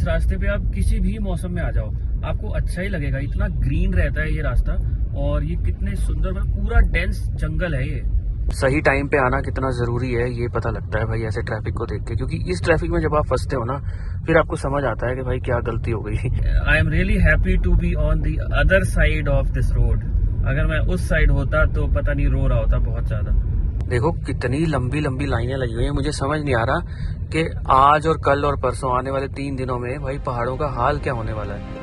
इस रास्ते पे आप किसी भी मौसम में आ जाओ आपको अच्छा ही लगेगा। इतना ग्रीन रहता है ये रास्ता और ये कितने सुंदर, मतलब पूरा डेंस जंगल है ये। सही टाइम पे आना कितना जरूरी है ये पता लगता है भाई ऐसे ट्रैफिक को देख के, क्योंकि इस ट्रैफिक में जब आप फंसते हो ना फिर आपको समझ आता है कि भाई क्या गलती हो गई। I am really happy to be on the other side of this road. अगर मैं उस साइड होता तो पता नहीं रो रहा होता बहुत ज्यादा। देखो कितनी लंबी लंबी लाइनें लगी हुई है। मुझे समझ नहीं आ रहा कि आज और कल और परसों आने वाले 3 दिनों में भाई पहाड़ों का हाल क्या होने वाला है।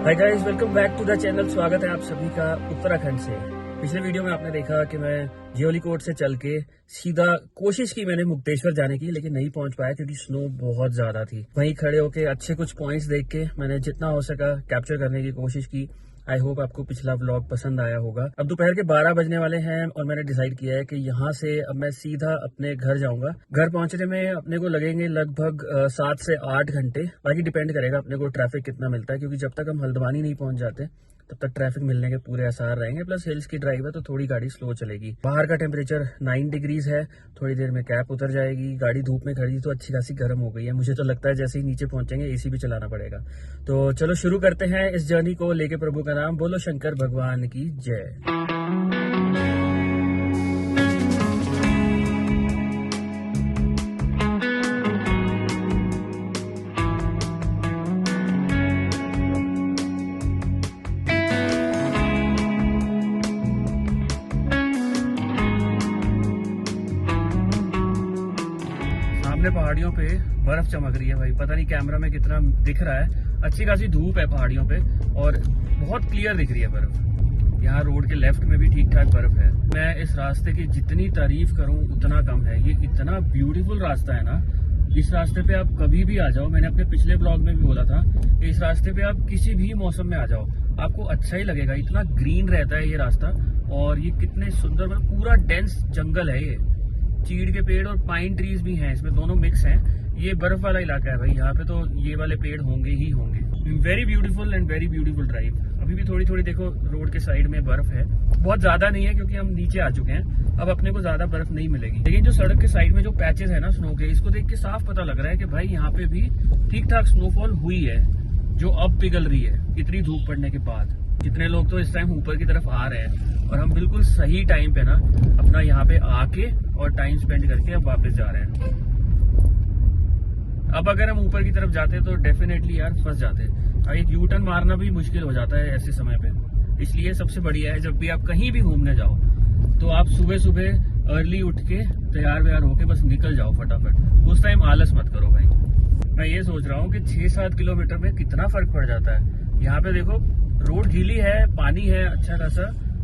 Hi guys, welcome back to the channel. स्वागत है आप सभी का उत्तराखंड से। पिछले वीडियो में आपने देखा कि मैं जियोलीकोट से चल के सीधा कोशिश की मैंने मुक्तेश्वर जाने की, लेकिन नहीं पहुंच पाया क्योंकि स्नो बहुत ज्यादा थी। वहीं खड़े होके अच्छे कुछ पॉइंट्स देख के मैंने जितना हो सका कैप्चर करने की कोशिश की। आई होप आपको पिछला व्लॉग पसंद आया होगा। अब दोपहर के 12 बजने वाले हैं और मैंने डिसाइड किया है कि यहाँ से अब मैं सीधा अपने घर जाऊंगा। घर पहुंचने में अपने को लगेंगे लगभग 7 से 8 घंटे। बाकी डिपेंड करेगा अपने को ट्रैफिक कितना मिलता है, क्योंकि जब तक हम हल्द्वानी नहीं पहुंच जाते तब तक ट्रैफिक मिलने के पूरे आसार रहेंगे। प्लस हिल्स की ड्राइव है तो थोड़ी गाड़ी स्लो चलेगी। बाहर का टेम्परेचर 9 डिग्रीज है। थोड़ी देर में कैप उतर जाएगी। गाड़ी धूप में खड़ी तो अच्छी खासी गर्म हो गई है। मुझे तो लगता है जैसे ही नीचे पहुंचेंगे एसी भी चलाना पड़ेगा। तो चलो शुरू करते हैं इस जर्नी को लेके। प्रभु का नाम बोलो, शंकर भगवान की जय। पहाड़ियों पे बर्फ चमक रही है भाई। पता नहीं कैमरा में कितना दिख रहा है। अच्छी खासी धूप है पहाड़ियों पे और बहुत क्लियर दिख रही है बर्फ। यहाँ रोड के लेफ्ट में भी ठीक ठाक बर्फ है। मैं इस रास्ते की जितनी तारीफ करूं उतना कम है। ये इतना ब्यूटीफुल रास्ता है ना। इस रास्ते पे आप कभी भी आ जाओ। मैंने अपने पिछले ब्लॉग में भी बोला था कि इस रास्ते पे आप किसी भी मौसम में आ जाओ आपको अच्छा ही लगेगा। इतना ग्रीन रहता है ये रास्ता और ये कितने सुंदर, मतलब पूरा डेंस जंगल है ये। चीड़ के पेड़ और पाइन ट्रीज भी हैं इसमें, दोनों मिक्स हैं। ये बर्फ वाला इलाका है भाई। यहाँ पे तो ये वाले पेड़ होंगे ही होंगे। Very beautiful and very beautiful drive. अभी भी थोड़ी थोड़ी देखो रोड के साइड में बर्फ है। बहुत ज्यादा नहीं है क्योंकि हम नीचे आ चुके हैं। अब अपने को ज्यादा बर्फ नहीं मिलेगी, लेकिन जो सड़क के साइड में जो पैचेस है ना स्नो के, इसको देख के साफ पता लग रहा है कि भाई यहाँ पे भी ठीक ठाक स्नोफॉल हुई है, जो अब पिघल रही है इतनी धूप पड़ने के बाद। कितने लोग तो इस टाइम ऊपर की तरफ आ रहे हैं और हम बिल्कुल सही टाइम पे ना अपना यहाँ पे आके और टाइम स्पेंड करके अब वापस जा रहे हैं। अब अगर हम ऊपर की तरफ जाते तो डेफिनेटली यार फंस जाते। एक यू टर्न मारना भी मुश्किल हो जाता है ऐसे समय पे। इसलिए सबसे बढ़िया है जब भी आप कहीं भी घूमने जाओ तो आप सुबह सुबह अर्ली उठ के तैयार व्यार होके बस निकल जाओ फटाफट। उस टाइम आलस मत करो भाई। मैं ये सोच रहा हूँ कि 6-7 किलोमीटर में कितना फर्क पड़ जाता है। यहाँ पे देखो रोड गीली है, पानी है अच्छा खासा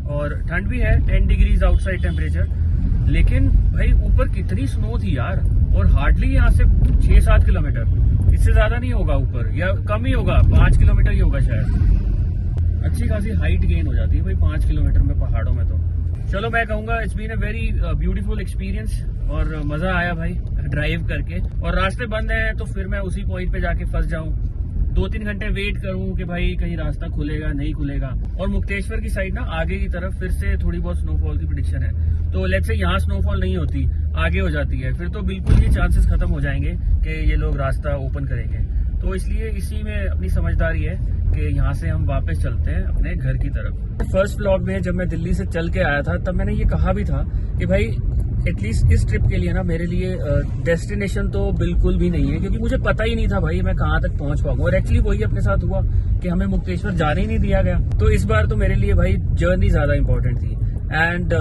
और ठंड भी है। 10 डिग्रीज आउटसाइड टेम्परेचर। लेकिन भाई ऊपर कितनी स्नो थी यार। और हार्डली यहाँ से 6-7 किलोमीटर, इससे ज्यादा नहीं होगा ऊपर, या कम ही होगा, 5 किलोमीटर ही होगा शायद। अच्छी खासी हाइट गेन हो जाती है भाई 5 किलोमीटर में पहाड़ों में। तो चलो मैं कहूँगा it's been a very beautiful experience और मजा आया भाई ड्राइव करके। और रास्ते बंद है तो फिर मैं उसी पॉइंट पे जाके फंस जाऊं 2-3 घंटे वेट करूं कि भाई कहीं रास्ता खुलेगा नहीं खुलेगा। और मुक्तेश्वर की साइड ना आगे की तरफ फिर से थोड़ी बहुत स्नोफॉल की प्रेडिक्शन है, तो लेट्स से यहाँ स्नोफॉल नहीं होती, आगे हो जाती है, फिर तो बिल्कुल ही चांसेस खत्म हो जाएंगे कि ये लोग रास्ता ओपन करेंगे। तो इसलिए इसी में अपनी समझदारी है कि यहाँ से हम वापस चलते हैं अपने घर की तरफ। फर्स्ट व्लॉग में जब मैं दिल्ली से चल के आया था तब मैंने ये कहा भी था कि भाई एटलीस्ट इस ट्रिप के लिए ना मेरे लिए डेस्टिनेशन तो बिल्कुल भी नहीं है, क्योंकि मुझे पता ही नहीं था भाई मैं कहाँ तक पहुँच पाऊंगा। और एक्चुअली वही अपने साथ हुआ कि हमें मुक्तेश्वर जाने ही नहीं दिया गया। तो इस बार तो मेरे लिए भाई जर्नी ज्यादा इंपॉर्टेंट थी। एंड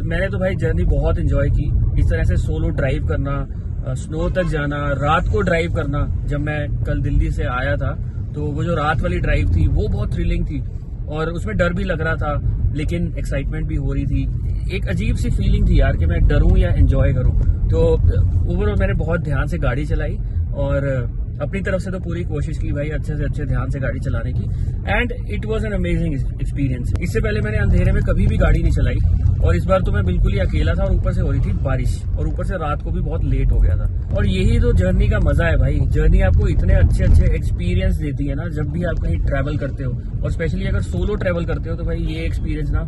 मैंने तो भाई जर्नी बहुत इंजॉय की। इस तरह से सोलो ड्राइव करना, स्नो तक जाना, रात को ड्राइव करना। जब मैं कल दिल्ली से आया था तो वो जो रात वाली ड्राइव थी वो बहुत थ्रिलिंग थी, और उसमें डर भी लग रहा था लेकिन एक्साइटमेंट भी हो रही थी। एक अजीब सी फीलिंग थी यार कि मैं डरूं या एंजॉय करूं। तो ओवरऑल मैंने बहुत ध्यान से गाड़ी चलाई और अपनी तरफ से तो पूरी कोशिश की भाई अच्छे से अच्छे ध्यान से गाड़ी चलाने की। And it was an amazing experience. इससे पहले मैंने अंधेरे में कभी भी गाड़ी नहीं चलाई, और इस बार तो मैं बिल्कुल ही अकेला था, और ऊपर से हो रही थी बारिश, और ऊपर से रात को भी बहुत लेट हो गया था। और यही तो जर्नी का मजा है भाई। जर्नी आपको इतने अच्छे अच्छे एक्सपीरियंस देती है ना जब भी आप कहीं ट्रैवल करते हो, और स्पेशली अगर सोलो ट्रैवल करते हो तो भाई ये एक्सपीरियंस ना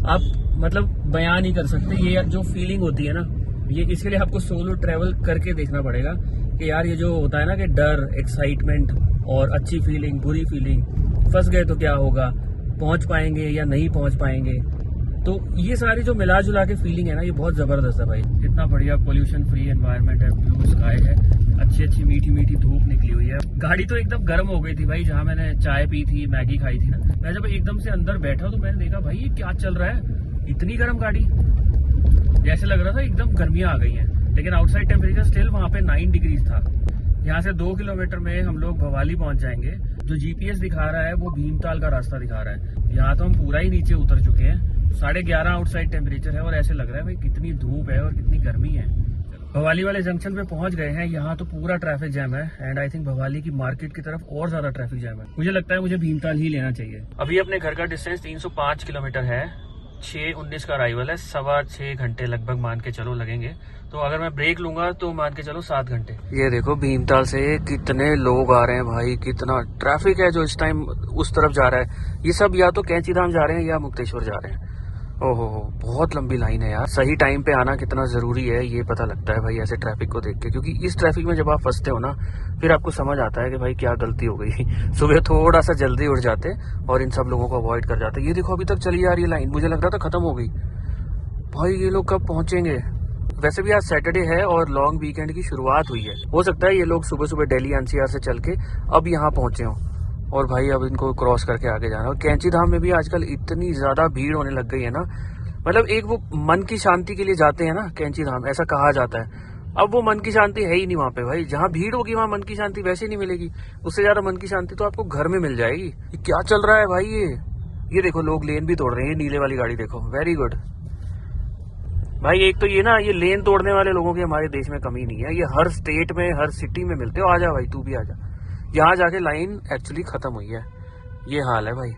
आप मतलब बयान नहीं कर सकते। ये जो फीलिंग होती है ना, ये इसके लिए आपको सोलो ट्रैवल करके देखना पड़ेगा कि यार ये जो होता है ना कि डर, एक्साइटमेंट और अच्छी फीलिंग, बुरी फीलिंग, फंस गए तो क्या होगा, पहुंच पाएंगे या नहीं पहुंच पाएंगे, तो ये सारी जो मिला जुला के फीलिंग है ना ये बहुत जबरदस्त है भाई। इतना बढ़िया पोल्यूशन फ्री एनवायरनमेंट है, ब्लू स्काई है, अच्छी अच्छी मीठी मीठी धूप निकली हुई है। गाड़ी तो एकदम गर्म हो गई थी भाई, जहाँ मैंने चाय पी थी, मैगी खाई थी ना, मैं जब एकदम से अंदर बैठा तो मैंने देखा भाई ये क्या चल रहा है, इतनी गर्म गाड़ी, जैसे लग रहा था एकदम गर्मियां आ गई हैं। लेकिन आउटसाइड टेम्परेचर स्टिल वहाँ पे 9 डिग्री था। यहाँ से 2 किलोमीटर में हम लोग भवाली पहुंच जाएंगे। जो जीपीएस दिखा रहा है वो भीमताल का रास्ता दिखा रहा है। यहाँ तो हम पूरा ही नीचे उतर चुके हैं। 11:30 आउटसाइड टेम्परेचर है और ऐसे लग रहा है भाई कितनी धूप है और कितनी गर्मी है। भवाली वाले जंक्शन पे पहुंच गए हैं। यहाँ तो पूरा ट्रैफिक जैम है, एंड आई थिंक भवाली की मार्केट की तरफ और ज्यादा ट्रैफिक जैम है। मुझे लगता है मुझे भीमताल ही लेना चाहिए। अभी अपने घर का डिस्टेंस 305 किलोमीटर है। 6:19 का अराइवल है, 6.25 घंटे लगभग मान के चलो लगेंगे। तो अगर मैं ब्रेक लूंगा तो मान के चलो 7 घंटे। ये देखो भीमताल से कितने लोग आ रहे हैं भाई, कितना ट्रैफिक है जो इस टाइम उस तरफ जा रहा है। ये सब या तो कैंची धाम जा रहे हैं या मुक्तेश्वर जा रहे हैं। ओहो बहुत लंबी लाइन है यार। सही टाइम पे आना कितना जरूरी है ये पता लगता है भाई ऐसे ट्रैफिक को देख के, क्योंकि इस ट्रैफिक में जब आप फंसते हो ना फिर आपको समझ आता है कि भाई क्या गलती हो गई। सुबह थोड़ा सा जल्दी उठ जाते और इन सब लोगों को अवॉइड कर जाते। ये देखो अभी तक चली जा रही है लाइन, मुझे लग रहा था खत्म हो गई। भाई ये लोग कब पहुंचेंगे? वैसे भी आज सैटरडे है और लॉन्ग वीकेंड की शुरुआत हुई है। हो सकता है ये लोग सुबह सुबह दिल्ली एनसीआर से चल के अब यहाँ पहुंचे हों, और भाई अब इनको क्रॉस करके आगे जाना। और कैंची धाम में भी आजकल इतनी ज्यादा भीड़ होने लग गई है ना, मतलब एक वो मन की शांति के लिए जाते हैं ना कैंची धाम, ऐसा कहा जाता है। अब वो मन की शांति है ही नहीं वहाँ पे भाई। जहाँ भीड़ होगी वहाँ मन की शांति वैसे नहीं मिलेगी। उससे ज्यादा मन की शांति तो आपको घर में मिल जाएगी। ये क्या चल रहा है भाई? ये देखो लोग लेन भी तोड़ रहे हैं। नीले वाली गाड़ी देखो, वेरी गुड भाई। एक तो ये ना ये लेन तोड़ने वाले लोगों की हमारे देश में कमी नहीं है। ये हर स्टेट में हर सिटी में मिलते हो। आजा भाई तू भी आजा। यहाँ जाके लाइन एक्चुअली खत्म हुई है। ये हाल है भाई।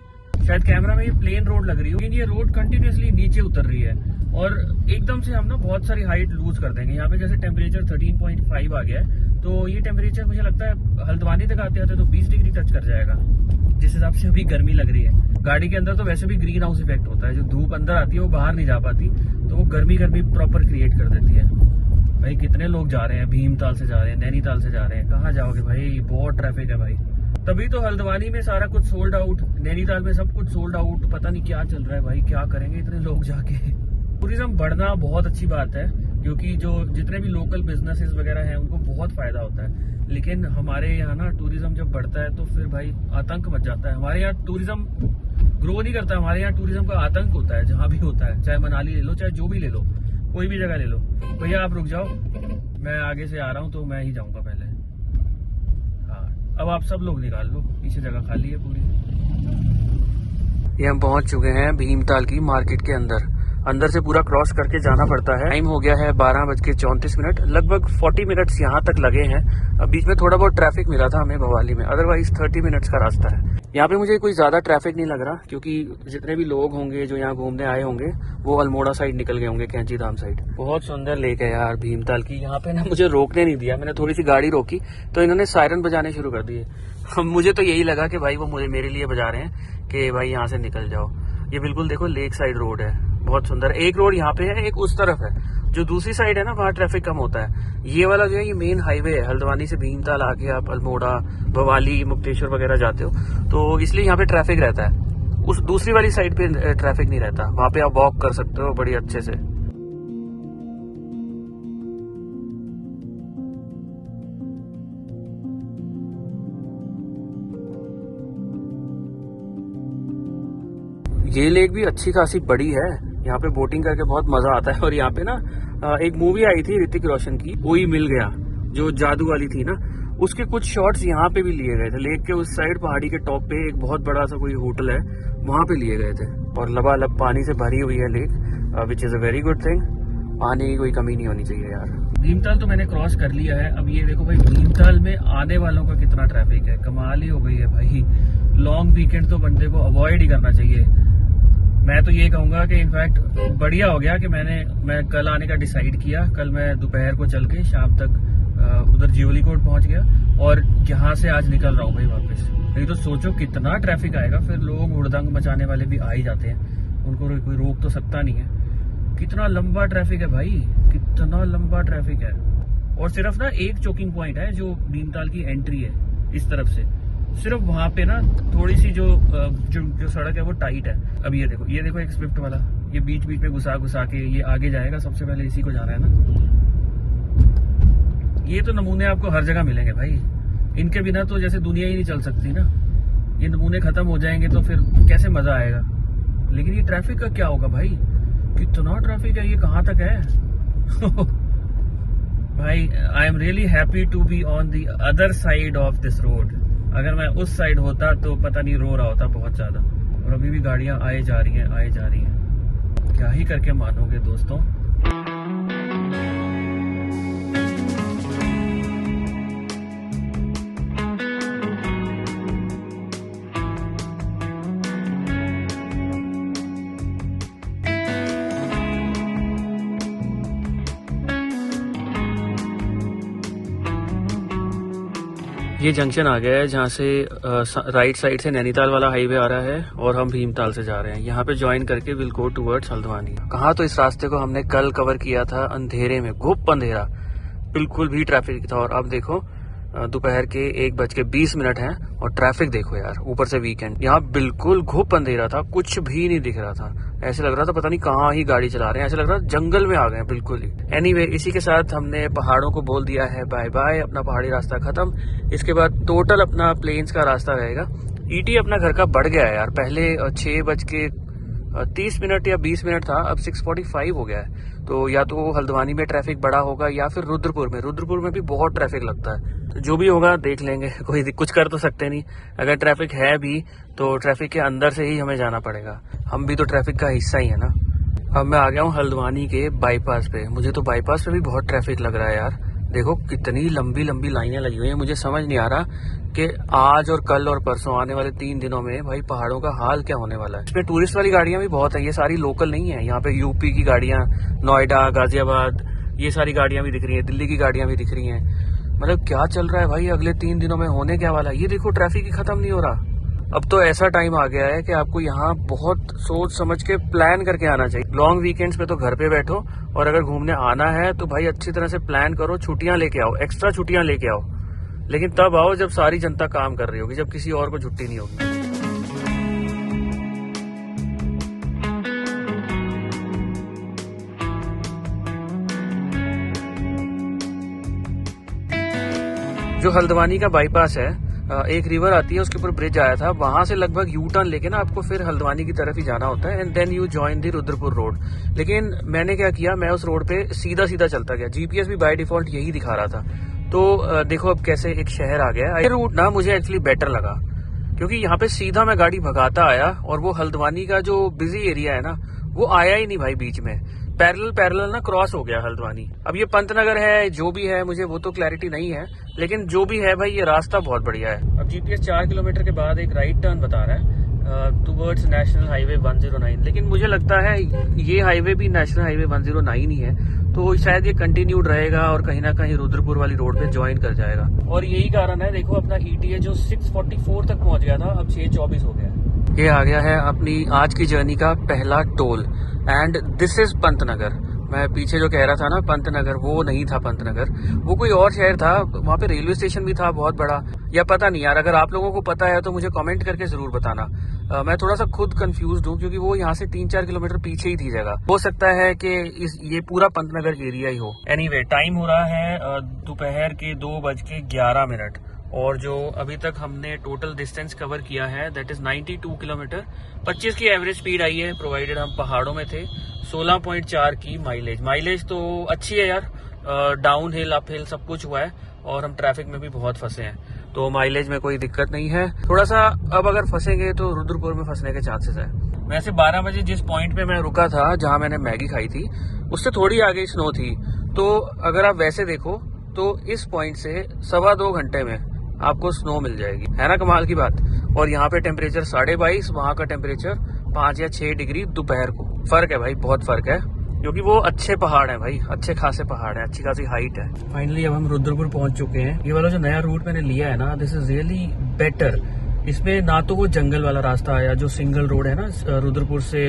शायद कैमरा में ये प्लेन रोड लग रही है, लेकिन ये रोड कंटिन्यूअसली नीचे उतर रही है और एकदम से हम ना बहुत सारी हाइट लूज कर देंगे। यहाँ पे जैसे टेम्परेचर 13.5 आ गया है, तो ये टेम्परेचर मुझे लगता है हल्द्वानी तक आते आते तो 20 डिग्री टच कर जाएगा, जिस हिसाब से अभी गर्मी लग रही है। गाड़ी के अंदर तो वैसे भी ग्रीन हाउस इफेक्ट होता है, जो धूप अंदर आती है वो बाहर नहीं जा पाती, तो वो गर्मी प्रॉपर क्रिएट कर देती है। भाई कितने लोग जा रहे हैं, भीमताल से जा रहे हैं, नैनीताल से जा रहे हैं, कहाँ जाओगे भाई? बहुत ट्रैफिक है भाई। तभी तो हल्द्वानी में सारा कुछ सोल्ड आउट, नैनीताल में सब कुछ सोल्ड आउट। पता नहीं क्या चल रहा है भाई, क्या करेंगे इतने लोग जाके। टूरिज्म बढ़ना बहुत अच्छी बात है, क्योंकि जो जितने भी लोकल बिजनेसेस वगैरह हैं उनको बहुत फायदा होता है। लेकिन हमारे यहाँ ना टूरिज्म जब बढ़ता है तो फिर भाई आतंक मच जाता है। हमारे यहाँ टूरिज्म ग्रो नहीं करता, हमारे यहाँ टूरिज्म का आतंक होता है। जहाँ भी होता है, चाहे मनाली ले लो, चाहे जो भी ले लो, कोई भी जगह ले लो। भैया आप रुक जाओ, मैं आगे से आ रहा हूँ तो मैं ही जाऊँगा पहले। अब आप सब लोग निकाल लो, पीछे जगह खाली है पूरी। ये हम पहुंच चुके हैं भीमताल की मार्केट के अंदर। अंदर से पूरा क्रॉस करके जाना पड़ता है। टाइम हो गया है 12:34, लगभग 40 मिनट्स यहाँ तक लगे हैं। अब बीच में थोड़ा बहुत ट्रैफिक मिला था हमें भवाली में, अदरवाइज 30 मिनट्स का रास्ता है। यहाँ पे मुझे कोई ज्यादा ट्रैफिक नहीं लग रहा, क्योंकि जितने भी लोग होंगे जो यहाँ घूमने आए होंगे वो अल्मोड़ा साइड निकल गए होंगे, कैंची धाम साइड। बहुत सुंदर लेक है यार भीमताल की। यहाँ पे ना मुझे रोकने नहीं दिया, मैंने थोड़ी सी गाड़ी रोकी तो इन्होंने सायरन बजाने शुरू कर दिए। मुझे तो यही लगा कि भाई वो मुझे मेरे लिए बजा रहे हैं कि भाई यहाँ से निकल जाओ। ये बिल्कुल देखो लेक साइड रोड है, बहुत सुंदर। एक रोड यहाँ पे है, एक उस तरफ है। जो दूसरी साइड है ना, वहाँ ट्रैफिक कम होता है। ये वाला जो है ये मेन हाईवे है, हल्द्वानी से भीमताल आके आप अल्मोड़ा, भवाली, मुक्तेश्वर वगैरह जाते हो, तो इसलिए यहाँ पे ट्रैफिक रहता है। उस दूसरी वाली साइड पे ट्रैफिक नहीं रहता, वहाँ पे आप वॉक कर सकते हो बड़ी अच्छे से। ये लेक भी अच्छी खासी बड़ी है, यहाँ पे बोटिंग करके बहुत मजा आता है। और यहाँ पे ना एक मूवी आई थी ऋतिक रोशन की, कोई मिल गया, जो जादू वाली थी ना, उसके कुछ शॉट्स यहाँ पे भी लिए गए थे। लेक के उस साइड पहाड़ी के टॉप पे एक बहुत बड़ा सा कोई होटल है, वहां पे लिए गए थे। और लबालब पानी से भरी हुई है lake, which is a very good thing. पानी की कोई कमी नहीं होनी चाहिए यार। भीमताल तो मैंने क्रॉस कर लिया है। अब ये देखो भाई, भीमताल में आने वालों का कितना ट्रैफिक है, कमाल ही हो गई है भाई। लॉन्ग वीकेंड तो बंदे को अवॉइड ही करना चाहिए। मैं तो ये कहूंगा कि इनफैक्ट बढ़िया हो गया कि मैं कल आने का डिसाइड किया। कल मैं दोपहर को चल के शाम तक उधर जीवली कोट पहुंच गया और यहाँ से आज निकल रहा हूँ भाई वापस। नहीं तो सोचो कितना ट्रैफिक आएगा, फिर लोग हुड़दंग मचाने वाले भी आ ही जाते हैं, उनको कोई रोक तो सकता नहीं है। कितना लंबा ट्रैफिक है भाई, कितना लंबा ट्रैफिक है। और सिर्फ ना एक चोकिंग पॉइंट है जो भीमताल की एंट्री है इस तरफ से, सिर्फ वहां पे ना थोड़ी सी जो सड़क है वो टाइट है। अब ये देखो एक स्विफ्ट वाला, ये बीच बीच में घुसा के ये आगे जाएगा। सबसे पहले इसी को जाना है ना। ये तो नमूने आपको हर जगह मिलेंगे भाई, इनके बिना तो जैसे दुनिया ही नहीं चल सकती ना। ये नमूने खत्म हो जाएंगे तो फिर कैसे मजा आएगा। लेकिन ये ट्रैफिक का क्या होगा भाई, कितना ट्रैफिक है, ये कहाँ तक है। भाई I am really happy to be on the other side of this road. अगर मैं उस साइड होता तो पता नहीं रो रहा होता बहुत ज्यादा। और अभी भी गाड़ियां आए जा रही हैं। क्या ही करके मानोगे दोस्तों। ये जंक्शन आ गया है जहाँ से राइट साइड से नैनीताल वाला हाईवे आ रहा है और हम भीमताल से जा रहे हैं। यहाँ पे ज्वाइन करके विल गो टुवर्ड्स हल्द्वानी। कहा तो इस रास्ते को हमने कल कवर किया था अंधेरे में, घुप अंधेरा, बिल्कुल भी ट्रैफिक था। और अब देखो दोपहर के 1:20 हैं और ट्रैफिक देखो यार, ऊपर से वीकेंड। यहाँ बिल्कुल घुप अंधेरा था, कुछ भी नहीं दिख रहा था। ऐसे लग रहा था पता नहीं कहाँ ही गाड़ी चला रहे हैं, ऐसे लग रहा था जंगल में आ गए बिल्कुल ही। एनीवे, इसी के साथ हमने पहाड़ों को बोल दिया है बाय बाय, अपना पहाड़ी रास्ता खत्म। इसके बाद टोटल अपना प्लेन्स का रास्ता रहेगा। ईटी अपना घर का बढ़ गया है यार, पहले 6:30 या 20 मिनट था, अब 6:45 हो गया है। तो या तो हल्द्वानी में ट्रैफिक बड़ा होगा या फिर रुद्रपुर में भी बहुत ट्रैफिक लगता है। तो जो भी होगा देख लेंगे, कोई कुछ कर तो सकते नहीं। अगर ट्रैफिक है भी तो ट्रैफिक के अंदर से ही हमें जाना पड़ेगा, हम भी तो ट्रैफिक का हिस्सा ही है ना। अब मैं आ गया हूँ हल्द्वानी के बाईपास पे। मुझे तो बाईपास पे भी बहुत ट्रैफिक लग रहा है यार। देखो कितनी लंबी लंबी लाइनें लगी हुई हैं। मुझे समझ नहीं आ रहा कि आज और कल और परसों आने वाले 3 दिनों में भाई पहाड़ों का हाल क्या होने वाला है। इसमें टूरिस्ट वाली गाड़ियां भी बहुत है, ये सारी लोकल नहीं है। यहाँ पे यूपी की गाड़ियां, नोएडा, गाजियाबाद, ये सारी गाड़ियां भी दिख रही हैं, दिल्ली की गाड़ियां भी दिख रही हैं। मतलब क्या चल रहा है भाई, अगले 3 दिनों में होने क्या वाला है। ये देखो ट्रैफिक ही खत्म नहीं हो रहा। अब तो ऐसा टाइम आ गया है कि आपको यहाँ बहुत सोच समझ के प्लान करके आना चाहिए। लॉन्ग वीकेंड्स पे तो घर पे बैठो, और अगर घूमने आना है तो भाई अच्छी तरह से प्लान करो, छुट्टियां लेके आओ, एक्स्ट्रा छुट्टियां लेके आओ। लेकिन तब आओ जब सारी जनता काम कर रही होगी, जब किसी और को छुट्टी नहीं होगी। जो हल्द्वानी का बाईपास है, एक रिवर आती है, उसके ऊपर ब्रिज आया था, वहां से लगभग यू टर्न लेके ना आपको फिर हल्द्वानी की तरफ ही जाना होता है, and then you join the Rudrapur road. लेकिन मैंने क्या किया, मैं उस रोड पे सीधा सीधा चलता गया। जीपीएस भी बाय डिफॉल्ट यही दिखा रहा था। तो देखो अब कैसे एक शहर आ गया। ये रूट ना मुझे एक्चुअली बेटर लगा, क्योंकि यहाँ पे सीधा मैं गाड़ी भगाता आया और वो हल्द्वानी का जो बिजी एरिया है ना वो आया ही नहीं भाई बीच में, पैरेलल ना क्रॉस हो गया हल्द्वानी। अब ये पंतनगर है जो भी है, मुझे वो तो क्लैरिटी नहीं है, लेकिन जो भी है भाई ये रास्ता बहुत बढ़िया है। अब जीपीएस 4 किलोमीटर के बाद एक राइट टर्न बता रहा है टुवर्ड्स नेशनल हाईवे 109, लेकिन मुझे लगता है ये हाईवे भी नेशनल हाईवे 109 ही है, तो शायद ये कंटिन्यूड रहेगा और कहीं ना कहीं रुद्रपुर वाली रोड पे ज्वाइन कर जाएगा। और यही कारण है, देखो अपना ईटीए जो 644 तक पहुंच गया था अब 624 हो गया। ये आ गया है अपनी आज की जर्नी का पहला toll and this is Pantnagar. मैं पीछे जो कह रहा था ना पंतनगर, वो नहीं था पंतनगर, वो कोई और शहर था। वहाँ पे रेलवे स्टेशन भी था बहुत बड़ा, या पता नहीं यार, अगर आप लोगों को पता है तो मुझे कमेंट करके जरूर बताना। मैं थोड़ा सा खुद कंफ्यूज हूँ क्योंकि वो यहाँ से 3-4 किलोमीटर पीछे ही थी जगह। हो सकता है कि ये पूरा पंतनगर एरिया ही हो। एनीवे टाइम हो रहा है दोपहर के 2:11 और जो अभी तक हमने टोटल डिस्टेंस कवर किया है दैट इज 92 किलोमीटर। 25 की एवरेज स्पीड आई है, प्रोवाइडेड हम पहाड़ों में थे। 16.4 की माइलेज तो अच्छी है यार, डाउन हिल अप हिल सब कुछ हुआ है और हम ट्रैफिक में भी बहुत फंसे हैं, तो माइलेज में कोई दिक्कत नहीं है। थोड़ा सा अब अगर फंसेंगे तो रुद्रपुर में फंसने के चांसेस है। वैसे 12 बजे जिस पॉइंट पे मैं रुका था जहां मैंने मैगी खाई थी उससे थोड़ी आगे स्नो थी, तो अगर आप वैसे देखो तो इस पॉइंट से 2.25 घंटे में आपको स्नो मिल जाएगी, है ना कमाल की बात। और यहाँ पे टेम्परेचर 22.5, वहाँ का टेम्परेचर 5 या 6 डिग्री दोपहर को। फर्क है भाई, बहुत फर्क है, क्योंकि वो अच्छे पहाड़ हैं भाई, अच्छे खासे पहाड़ हैं, अच्छी खासी हाइट है। फाइनली अब हम रुद्रपुर पहुंच चुके हैं। ये वाला जो नया रूट मैंने लिया है ना, दिस इज रियली बेटर। इसमें ना तो वो जंगल वाला रास्ता आया जो सिंगल रोड है ना, रुद्रपुर से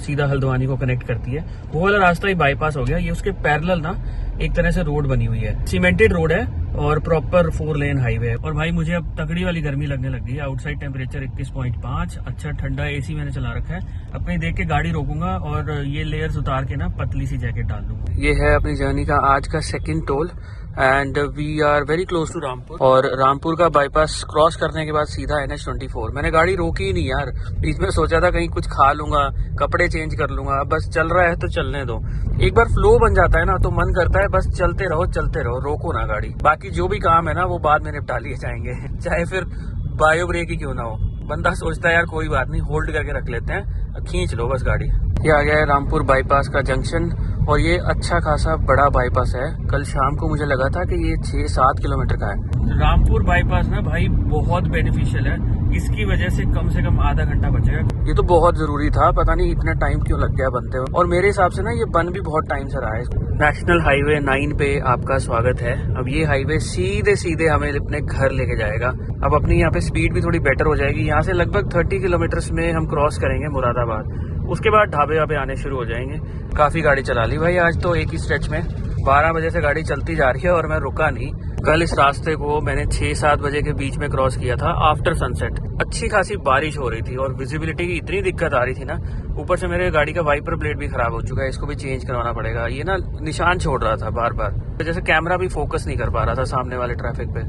सीधा हल्द्वानी को कनेक्ट करती है, वो वाला रास्ता ही बाईपास हो गया। ये उसके पैरेलल ना एक तरह से रोड बनी हुई है, सीमेंटेड रोड है और प्रॉपर 4 लेन हाईवे है। और भाई मुझे अब तगड़ी वाली गर्मी लगने लग गई है। आउटसाइड टेम्परेचर 21.5, अच्छा ठंडा एसी मैंने चला रखा है। अब कहीं देख के गाड़ी रोकूंगा और ये लेयर्स उतार के ना पतली सी जैकेट डाल दूंगा। ये है अपनी जर्नी का आज का second toll and we are very close to Rampur. और रामपुर का बाईपास क्रॉस करने के बाद सीधा NH24। मैंने गाड़ी रोकी ही नहीं यार, बीच में सोचा था कहीं कुछ खा लूंगा, कपड़े चेंज कर लूंगा, बस चल रहा है तो चलने दो। एक बार फ्लो बन जाता है ना तो मन करता है बस चलते रहो, रोको ना गाड़ी। बाकी जो भी काम है ना वो बाद में निपटा लिए जाएंगे, चाहे फिर बायो ब्रेक ही क्यों ना हो। बंदा सोचता है यार कोई बात नहीं, होल्ड करके रख लेते हैं, खींच लो बस गाड़ी। ये आ गया है रामपुर बाईपास का जंक्शन और ये अच्छा खासा बड़ा बाईपास है। कल शाम को मुझे लगा था कि ये 6-7 किलोमीटर का है। रामपुर बाईपास ना भाई बहुत बेनिफिशियल है, इसकी वजह से कम आधा घंटा बचेगा। ये तो बहुत जरूरी था, पता नहीं इतना टाइम क्यों लग गया बनते हुए, और मेरे हिसाब से ना ये बन भी बहुत टाइम से रहा है। नेशनल हाईवे 9 पे आपका स्वागत है। अब ये हाईवे सीधे हमें अपने घर लेके जाएगा। अब अपनी यहाँ पे स्पीड भी थोड़ी बेटर हो जाएगी। यहाँ से लगभग 30 किलोमीटर में हम क्रॉस करेंगे मुरादाबाद, उसके बाद ढाबे वाबे आने शुरू हो जाएंगे। काफी गाड़ी चला ली भाई आज तो एक ही स्ट्रेच में। 12 बजे से गाड़ी चलती जा रही है और मैं रुका नहीं। कल इस रास्ते को मैंने 6-7 बजे के बीच में क्रॉस किया था आफ्टर सनसेट। अच्छी खासी बारिश हो रही थी और विजिबिलिटी की इतनी दिक्कत आ रही थी ना, ऊपर से मेरे गाड़ी का वाइपर ब्लेड भी खराब हो चुका है, इसको भी चेंज करवाना पड़ेगा। ये ना निशान छोड़ रहा था बार बार, जैसे कैमरा भी फोकस नहीं कर पा रहा था सामने वाले ट्रैफिक पे,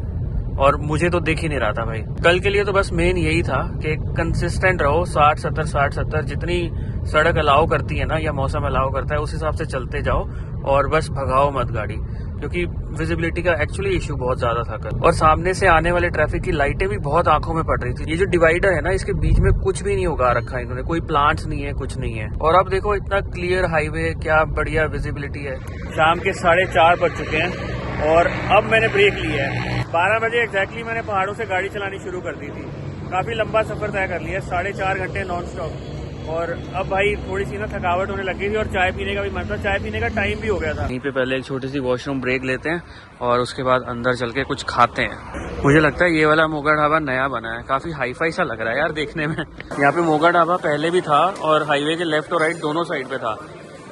और मुझे तो दिख ही नहीं रहा था भाई। कल के लिए तो बस मेन यही था कि कंसिस्टेंट रहो, 60-70 जितनी सड़क अलाउ करती है ना या मौसम अलाउ करता है उस हिसाब से चलते जाओ और बस भगाओ मत गाड़ी, क्योंकि विजिबिलिटी का एक्चुअली इश्यू बहुत ज्यादा था कल। और सामने से आने वाले ट्रैफिक की लाइटें भी बहुत आंखों में पड़ रही थी। ये जो डिवाइडर है ना, इसके बीच में कुछ भी नहीं उगा रखा है इन्होंने, कोई प्लांट्स नहीं है, कुछ नहीं है। और अब देखो इतना क्लियर हाईवे, क्या बढ़िया विजिबिलिटी है। शाम के 4:30 बज चुके हैं और अब मैंने ब्रेक लिया है। 12 बजे एग्जैक्टली मैंने पहाड़ों से गाड़ी चलानी शुरू कर दी थी। काफी लंबा सफर तय कर लिया, 4.5 घंटे नॉन स्टॉप। और अब भाई थोड़ी सी ना थकावट होने लगी थी और चाय पीने का भी मन था, चाय पीने का टाइम भी हो गया था। यहीं पे पहले एक छोटी सी वॉशरूम ब्रेक लेते हैं और उसके बाद अंदर चल के कुछ खाते हैं। मुझे लगता है ये वाला मोगा ढाबा नया बना है, काफी हाईफाई सा लग रहा है यार देखने में। यहाँ पे मोगा ढाबा पहले भी था और हाईवे के लेफ्ट और राइट दोनों साइड पे था।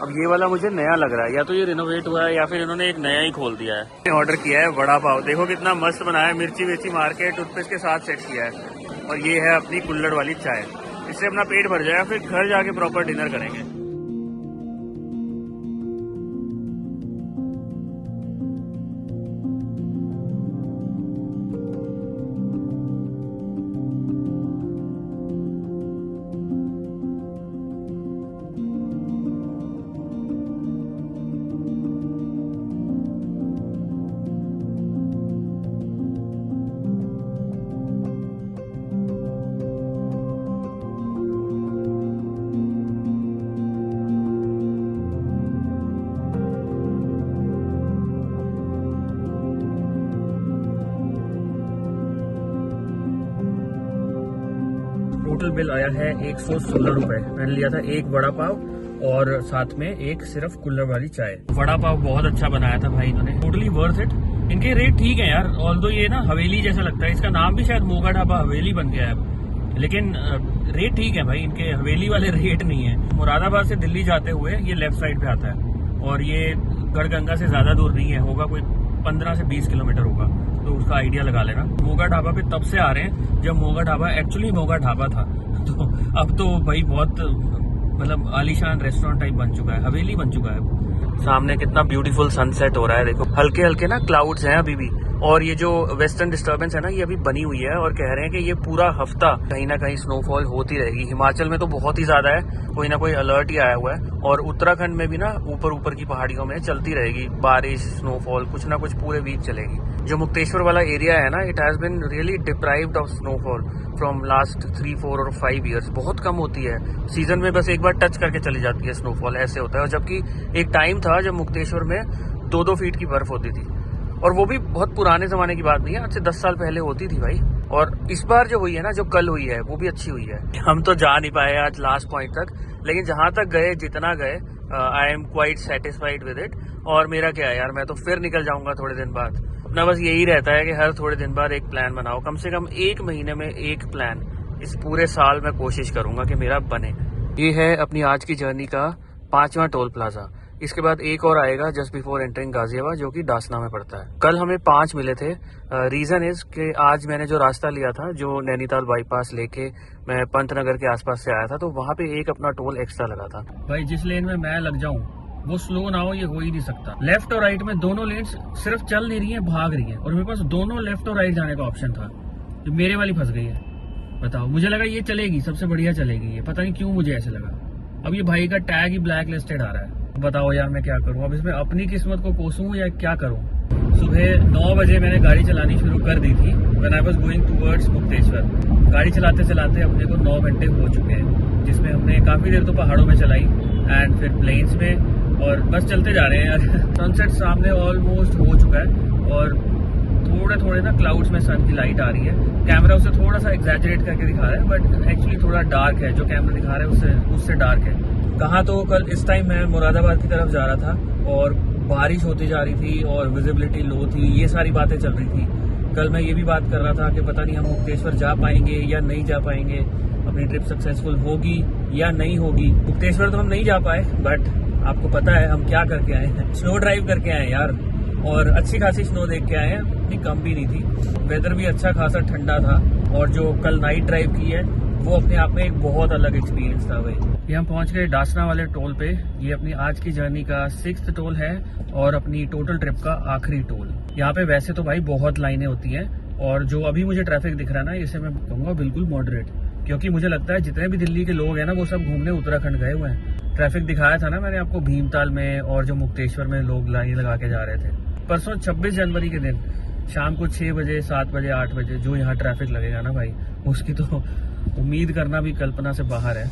अब ये वाला मुझे नया लग रहा है, या तो ये रिनोवेट हुआ है या फिर इन्होंने एक नया ही खोल दिया है। ऑर्डर किया है वड़ा पाव, देखो कितना मस्त बनाया है, मिर्ची मार के टूथपेस्ट के साथ सेट किया है। और ये है अपनी कुल्हड़ वाली चाय, इससे अपना पेट भर जाएगा, फिर घर जाके प्रॉपर डिनर करेंगे। टोटल बिल आया है 116 रुपए। मैंने लिया था एक वड़ा पाव और साथ में एक सिर्फ कुल्हड़ वाली चाय। वड़ा पाव बहुत अच्छा बनाया था भाई इन्होंने, टोटली वर्थ इट। इनके रेट ठीक है यार, ऑल्दो ये ना हवेली जैसा लगता है, इसका नाम भी शायद मोगा ढाबा हवेली बन गया है अब, लेकिन रेट ठीक है भाई इनके, हवेली वाले रेट नहीं है। मुरादाबाद से दिल्ली जाते हुए ये लेफ्ट साइड पे आता है और ये गढ़गंगा से ज्यादा दूर नहीं है, होगा कोई 15 से 20 किलोमीटर होगा, तो उसका आइडिया लगा लेना। मोगा ढाबा पे तब से आ रहे हैं जब मोगा ढाबा एक्चुअली मोगा ढाबा था, तो अब तो भाई बहुत मतलब आलीशान रेस्टोरेंट टाइप बन चुका है, हवेली बन चुका है। सामने कितना ब्यूटीफुल सनसेट हो रहा है, देखो हल्के हल्के ना क्लाउड्स हैं अभी भी, और ये जो वेस्टर्न डिस्टर्बेंस है ना ये अभी बनी हुई है और कह रहे हैं कि ये पूरा हफ्ता कहीं ना कहीं स्नोफॉल होती रहेगी। हिमाचल में तो बहुत ही ज्यादा है, कोई ना कोई अलर्ट ही आया हुआ है, और उत्तराखंड में भी ना ऊपर की पहाड़ियों में चलती रहेगी बारिश, स्नोफॉल, कुछ ना कुछ पूरे वीक चलेगी। जो मुक्तेश्वर वाला एरिया है ना, it has been really deprived of snowfall from last 3, 4 और 5 ईयर्स। बहुत कम होती है, सीजन में बस एक बार टच करके चली जाती है स्नोफॉल, ऐसे होता है। और जबकि एक टाइम था जब मुक्तेश्वर में 2-2 फीट की बर्फ होती थी, और वो भी बहुत पुराने जमाने की बात नहीं है, आज से 10 साल पहले होती थी भाई। और इस बार जो हुई है ना, जो कल हुई है, वो भी अच्छी हुई है। हम तो जा नहीं पाए आज लास्ट पॉइंट तक, लेकिन जहां तक गए, जितना गए, I am quite satisfied with it. और मेरा क्या है यार, मैं तो फिर निकल जाऊंगा थोड़े दिन बाद। अपना बस यही रहता है कि हर थोड़े दिन बाद एक प्लान बनाओ, कम से कम 1 महीने में एक प्लान। इस पूरे साल मैं कोशिश करूंगा कि मेरा बने। ये है अपनी आज की जर्नी का 5वां टोल प्लाजा। इसके बाद एक और आएगा जस्ट बिफोर एंटरिंग गाजियाबाद, जो कि डासना में पड़ता है। कल हमें 5 मिले थे। रीजन इज कि आज मैंने जो रास्ता लिया था, जो नैनीताल बाईपास लेके मैं पंतनगर के आसपास से आया था, तो वहाँ पे एक अपना टोल एक्स्ट्रा लगा था। भाई जिस लेन में मैं लग जाऊं वो स्लो ना हो, ये हो ही नहीं सकता। लेफ्ट और राइट में दोनों लेन्स सिर्फ चल नहीं रही है, भाग रही है, और मेरे पास दोनों लेफ्ट और राइट जाने का ऑप्शन था, जो मेरे वाली फंस गई है। बताओ, मुझे लगा ये चलेगी, सबसे बढ़िया चलेगी ये, पता नहीं क्यों मुझे ऐसे लगा। अब ये भाई का टैग ही ब्लैक लिस्टेड आ रहा है। बताओ यार मैं क्या करूं, अब इसमें अपनी किस्मत को कोसूं या क्या करूं। सुबह 9 बजे मैंने गाड़ी चलानी शुरू कर दी थी, when I was going towards Mukteshwar. गाड़ी चलाते चलाते अपने को 9 घंटे हो चुके हैं, जिसमें हमने काफी देर तो पहाड़ों में चलाई एंड फिर प्लेन्स में, और बस चलते जा रहे हैं यार। सनसेट सामने ऑलमोस्ट हो चुका है, और थोड़े थोड़े ना क्लाउड्स में सन की लाइट आ रही है। कैमरा उसे थोड़ा सा एग्जैजरेट करके दिखा रहा है, बट एक्चुअली थोड़ा डार्क है, जो कैमरा दिखा रहा है उससे डार्क है। कहाँ तो कल इस टाइम मैं मुरादाबाद की तरफ जा रहा था और बारिश होती जा रही थी और विजिबिलिटी लो थी, ये सारी बातें चल रही थी। कल मैं ये भी बात कर रहा था कि पता नहीं हम मुक्तेश्वर जा पाएंगे या नहीं जा पाएंगे, अपनी ट्रिप सक्सेसफुल होगी या नहीं होगी। मुक्तेश्वर तो हम नहीं जा पाए, बट आपको पता है हम क्या करके आए हैं, स्नो ड्राइव करके आए यार, और अच्छी खासी स्नो देख के आए हैं, इतनी कम भी नहीं थी। वेदर भी अच्छा खासा ठंडा था, और जो कल नाइट ड्राइव की है वो अपने आप में एक बहुत अलग एक्सपीरियंस था भाई। ये हम पहुंच गए डासना वाले टोल पे। ये अपनी आज की जर्नी का 6th टोल है और अपनी टोटल ट्रिप का आखिरी टोल। यहाँ पे वैसे तो भाई बहुत लाइनें होती हैं, और जो अभी मुझे ट्रैफिक दिख रहा है ना, इसे मैं कहूँगा बिल्कुल मॉडरेट, क्योंकि मुझे लगता है जितने भी दिल्ली के लोग हैं ना, वो सब घूमने उत्तराखंड गए हुए हैं। ट्रैफिक दिखाया था ना मैंने आपको भीमताल में, और जो मुक्तेश्वर में लोग लाइन लगा के जा रहे थे। परसों 26 जनवरी के दिन शाम को 6 बजे, 7 बजे, 8 बजे जो यहाँ ट्रैफिक लगेगा ना भाई, उसकी तो उम्मीद करना भी कल्पना से बाहर है।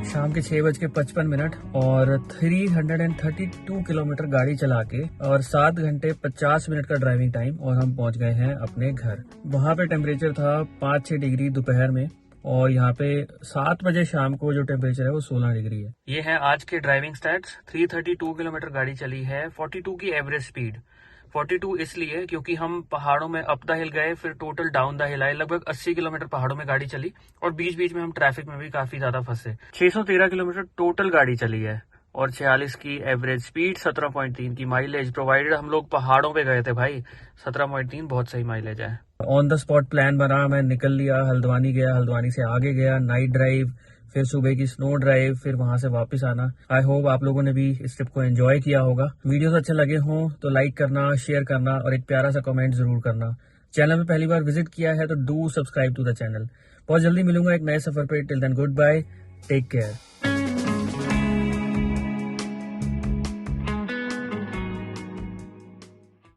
शाम के 6:55 और 332 किलोमीटर गाड़ी चला के और 7 घंटे 50 मिनट का ड्राइविंग टाइम, और हम पहुंच गए हैं अपने घर। वहां पे टेम्परेचर था 5-6 डिग्री दोपहर में, और यहाँ पे 7 बजे शाम को जो टेम्परेचर है वो 16 डिग्री है। ये है आज के ड्राइविंग स्टैट्स। 332 किलोमीटर गाड़ी चली है, 42 की एवरेज स्पीड। 42 इसलिए क्योंकि हम पहाड़ों में अप द हिल गए, फिर टोटल डाउन द हिल आए। लगभग 80 किलोमीटर पहाड़ों में गाड़ी चली, और बीच बीच में हम ट्रैफिक में भी काफी ज्यादा फंसे। 613 किलोमीटर टोटल गाड़ी चली है, और 46 की एवरेज स्पीड, 17.3 की माइलेज, प्रोवाइडेड हम लोग पहाड़ों पे गए थे भाई। 17.3 बहुत सही माइलेज है। ऑन द स्पॉट प्लान बना, मैं निकल लिया, हल्द्वानी गया, हल्द्वानी से आगे गया, नाइट ड्राइव, फिर सुबह की स्नो ड्राइव, फिर वहां से वापस आना। आई होप आप लोगों ने भी इस ट्रिप को एंजॉय किया होगा। वीडियोस अच्छे लगे हों तो लाइक करना, शेयर करना, और एक प्यारा सा कमेंट जरूर करना। चैनल में पहली बार विजिट किया है तो do subscribe to the channel. बहुत जल्दी मिलूंगा एक नए सफर पे। Till then good bye, take care.